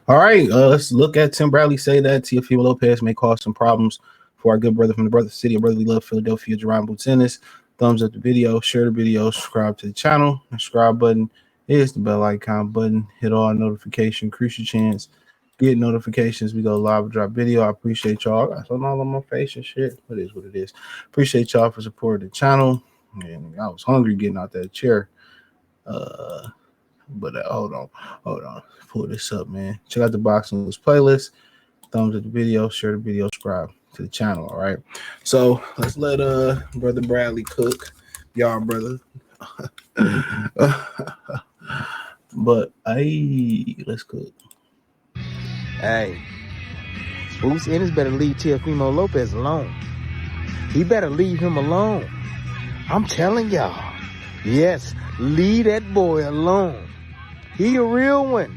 All right, let's look at Tim Bradley say that Teofimo Lopez may cause some problems for our good brother from the brother city of brotherly love, Philadelphia, Jaron Ennis. Thumbs up the video, share the video, subscribe to the channel. The subscribe button is the bell icon button. Hit all notification, increase your chance. Get notifications. We go live, drop video. I appreciate y'all. I don't all on my face and shit. What is what it is. Appreciate y'all for supporting the channel. And I was hungry getting out that chair. But hold on. Pull this up, man. Check out the boxing news playlist. Thumbs up the video, share the video, subscribe to the channel. All right. So let's let brother Bradley cook, y'all brother. But let's cook. Hey, Boots Ennis better leave Teofimo Lopez alone. He better leave him alone. I'm telling y'all. Yes, leave that boy alone. He a real one.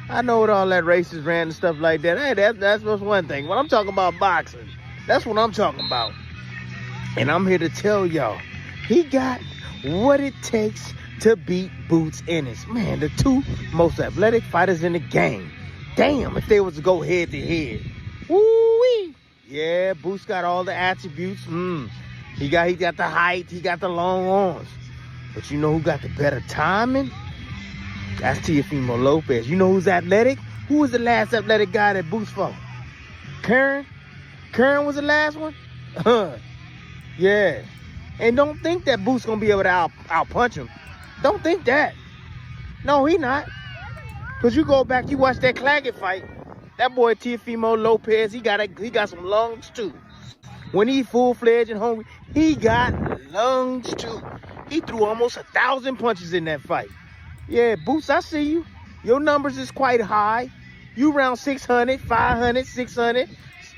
I know what all that racist rant and stuff like that. Hey, that's one thing. When I'm talking about boxing, that's what I'm talking about. And I'm here to tell y'all, he got what it takes to beat Boots Ennis. Man, the two most athletic fighters in the game. Damn, if they was to go head to head. Woo-wee. Yeah, Boots got all the attributes. He got the height, he got the long arms. But you know who got the better timing? That's Teofimo Lopez. You know who's athletic? Who was the last athletic guy that Boots fought? Karen? Karen was the last one? Yeah. And don't think that Boots gonna be able to out-punch him. Don't think that. No, he not. Because you go back, you watch that Claggett fight. That boy Teofimo Lopez, he got some lungs too. When he full-fledged and hungry, he got lungs too. He threw almost 1,000 punches in that fight. Yeah, Boots, I see you. Your numbers is quite high. You around 600, 500, 600,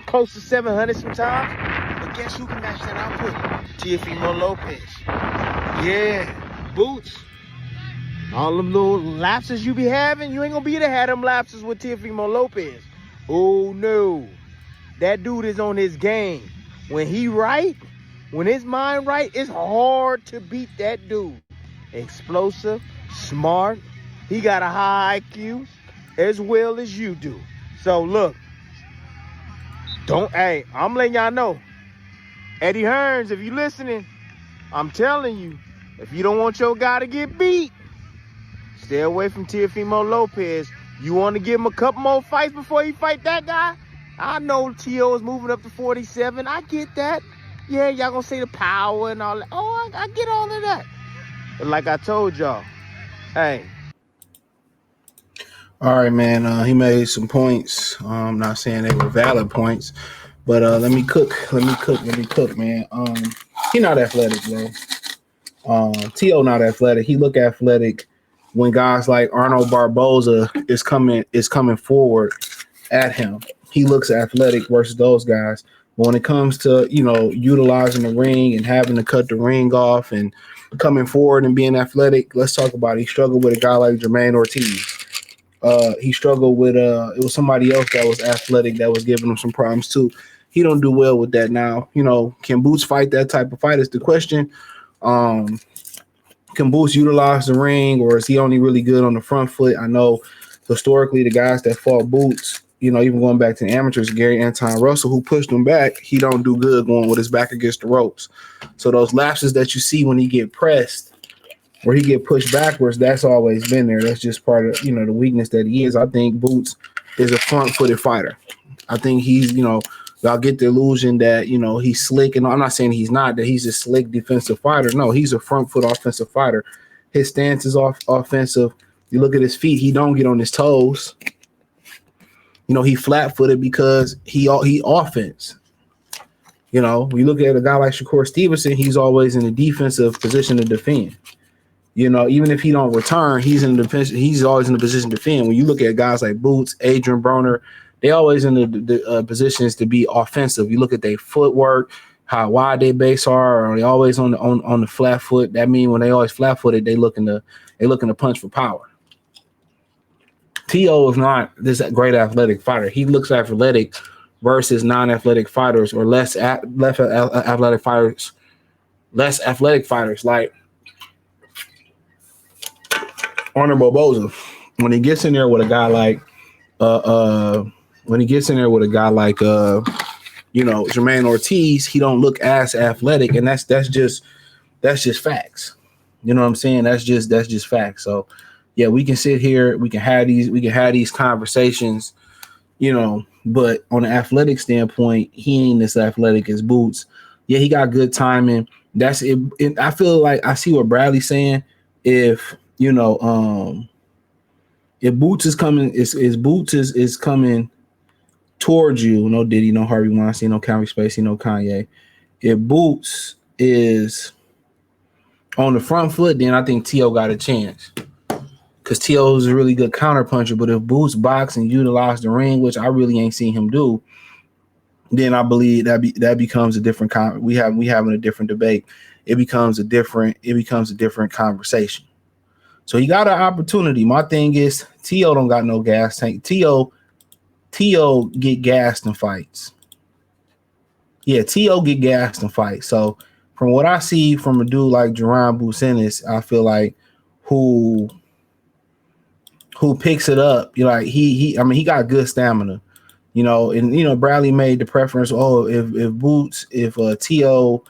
close to 700 sometimes. But guess who can match that output? Teofimo Lopez. Yeah, Boots. All them little lapses you be having, you ain't gonna be able to have them lapses with Teofimo Lopez. Oh, no. That dude is on his game. When he right, when his mind right, it's hard to beat that dude. Explosive, smart. He got a high IQ as well as you do. So look, I'm letting y'all know. Eddie Hearns, if you listening, I'm telling you, if you don't want your guy to get beat, stay away from Teofimo Lopez. You want to give him a couple more fights before you fight that guy? I know Teo is moving up to 47. I get that. Yeah, y'all gonna say the power and all that. Oh, I get all of that. But like I told y'all, hey. All right, man. He made some points. I'm not saying they were valid points, but let me cook, man. He not athletic, bro. Teo not athletic. He look athletic when guys like Arnold Barboza is coming forward at him. He looks athletic versus those guys. But when it comes to, utilizing the ring and having to cut the ring off and coming forward and being athletic, let's talk about it. He struggled with a guy like Jermaine Ortiz. He struggled with it was somebody else that was athletic that was giving him some problems too. He don't do well with that now. Can Boots fight that type of fight is the question. Can Boots utilize the ring, or is he only really good on the front foot? I know historically the guys that fought Boots, even going back to the amateurs, Gary Anton Russell, who pushed him back, he don't do good going with his back against the ropes. So those lapses that you see when he get pressed, where he get pushed backwards, that's always been there. That's just part of, the weakness that he is. I think Boots is a front-footed fighter. I think he's, y'all get the illusion that, he's slick. And I'm not saying he's not, that he's a slick defensive fighter. No, he's a front-foot offensive fighter. His stance is offensive. You look at his feet, he don't get on his toes. He flat-footed because he offense. We look at a guy like Shakur Stevenson, he's always in a defensive position to defend. Even if he don't return, he's always in the position to defend. When you look at guys like Boots, Adrian Broner, they always in the positions to be offensive. You look at their footwork, how wide their base are they always on the flat foot? That means when they always flat-footed, they looking to punch for power. Teo is not this great athletic fighter. He looks athletic versus non-athletic fighters or less athletic fighters like Arnold Barboza. When he gets in there with a guy like uh, uh, when he gets in there with a guy like Jermaine Ortiz, he don't look as athletic, and that's just facts. You know what I'm saying? That's just facts. So yeah, we can sit here, we can have these conversations, but on an athletic standpoint, he ain't as athletic as Boots. Yeah, he got good timing. That's it. I feel like I see what Bradley's saying. If if Boots is coming, is Boots is coming towards you, no Diddy, no Harvey Weinstein, no Kanye Spacey, no Kanye. If Boots is on the front foot, then I think T.O. got a chance. Because T.O. is a really good counter puncher. But if Boots box and utilize the ring, which I really ain't seen him do, then I believe that becomes a different we having a different debate. It becomes a different conversation. So he got an opportunity. My thing is T.O. don't got no gas tank. T.O. get gassed in fights. Yeah, T.O. get gassed in fights. So from what I see from a dude like Jaron Ennis, I feel like who picks it up. He got good stamina. And Bradley made the preference. Oh, if T.O.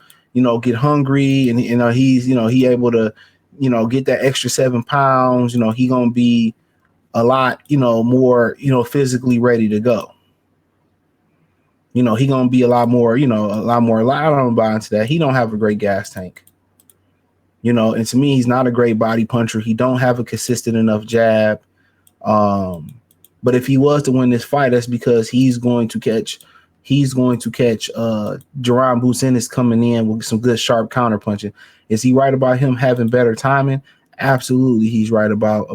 get hungry and he's he able to get that extra 7 pounds. He gonna be a lot more physically ready to go. He gonna be a lot more. I don't buy into that. He don't have a great gas tank. And to me, he's not a great body puncher. He don't have a consistent enough jab. But if he was to win this fight, that's because he's going to catch Jaron Boots Ennis coming in with some good sharp counter punching. Is he right about him having better timing? Absolutely, he's right about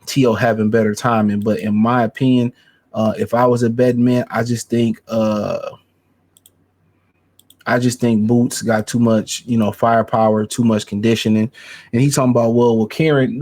T.O. having better timing. But in my opinion, if I was a betting man, I just think Boots got too much, firepower, too much conditioning. And he's talking about, well, Karen,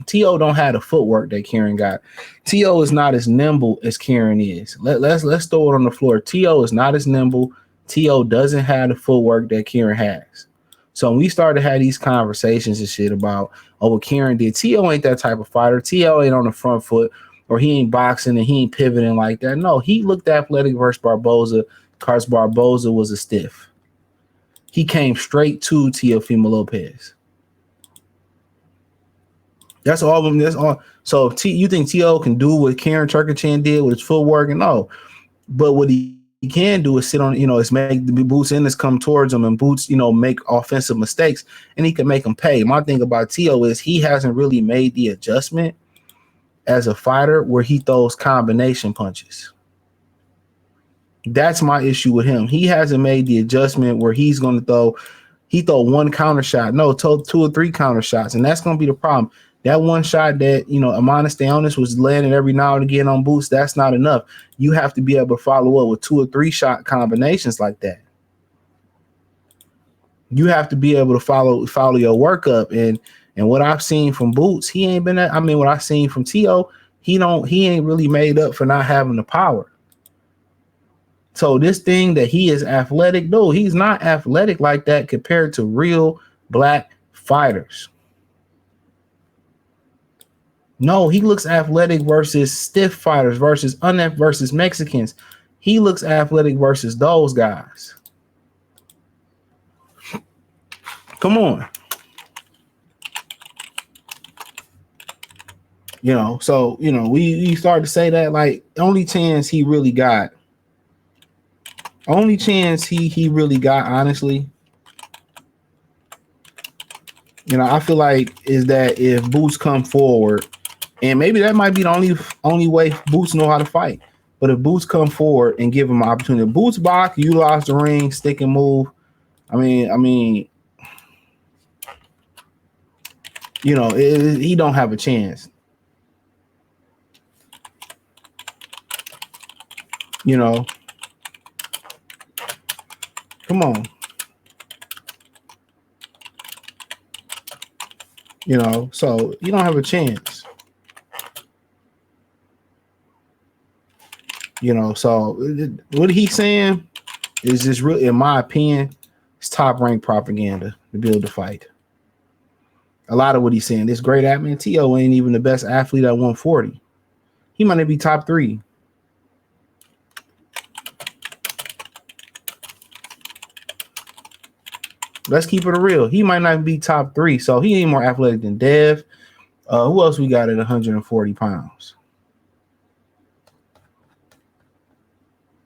T.O. don't have the footwork that Karen got. T.O. is not as nimble as Karen is. Let's throw it on the floor. T.O. is not as nimble. T.O. doesn't have the footwork that Karen has. So when we started to have these conversations and shit about, what Karen did, T.O. ain't that type of fighter. T.O. ain't on the front foot, or he ain't boxing and he ain't pivoting like that. No, he looked athletic versus Barboza. Cars Barboza was a stiff. He came straight to Teofimo Lopez. That's all of them. That's all. So you think T.O. can do what Karen Turkachan did with his footwork? And no. But what he can do is sit on, is make the Boots Ennis come towards him and Boots, make offensive mistakes and he can make them pay. My thing about T.O. is he hasn't really made the adjustment as a fighter where he throws combination punches. That's my issue with him. He hasn't made the adjustment where he's going to throw one counter shot. No, 2 or 3 counter shots. And that's going to be the problem. That one shot that, Amanda Stayonis was landing every now and again on Boots, that's not enough. You have to be able to follow up with 2 or 3 shot combinations like that. You have to be able to follow your workup. And what I've seen from Boots, he ain't been that. I mean, what I've seen from T.O., he ain't really made up for not having the power. So this thing that he is athletic, no, he's not athletic like that compared to real black fighters. No, he looks athletic versus stiff fighters versus Mexicans. He looks athletic versus those guys. Come on. So, we start to say that, like, only chance he really got, honestly, I feel like is that if Boots come forward, and maybe that might be the only way Boots know how to fight. But if Boots come forward and give him an opportunity, Boots box, utilize the ring, stick and move. I mean, he don't have a chance. Come on. So you don't have a chance. So what he's saying is just really, in my opinion, it's top rank propaganda to build the fight. A lot of what he's saying, this great athlete, T.O. ain't even the best athlete at 140. He might not be top 3. Let's keep it real. He might not be top 3, so he ain't more athletic than Dev. Who else we got at 140 pounds?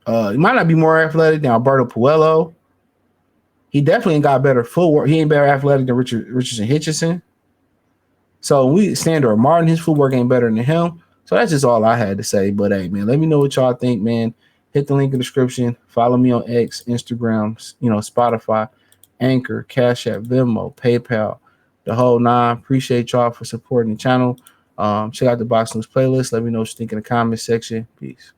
He might not be more athletic than Alberto Puello. He definitely ain't got better footwork. He ain't better athletic than Richardson Hitchison. So we Sandor Martin, his footwork ain't better than him. So that's just all I had to say. But hey, man, let me know what y'all think, man. Hit the link in the description. Follow me on X, Instagram, Spotify, Anchor, Cash App, Venmo, PayPal, the whole 9. Appreciate y'all for supporting the channel. Check out the Box News playlist. Let me know what you think in the comment section. Peace.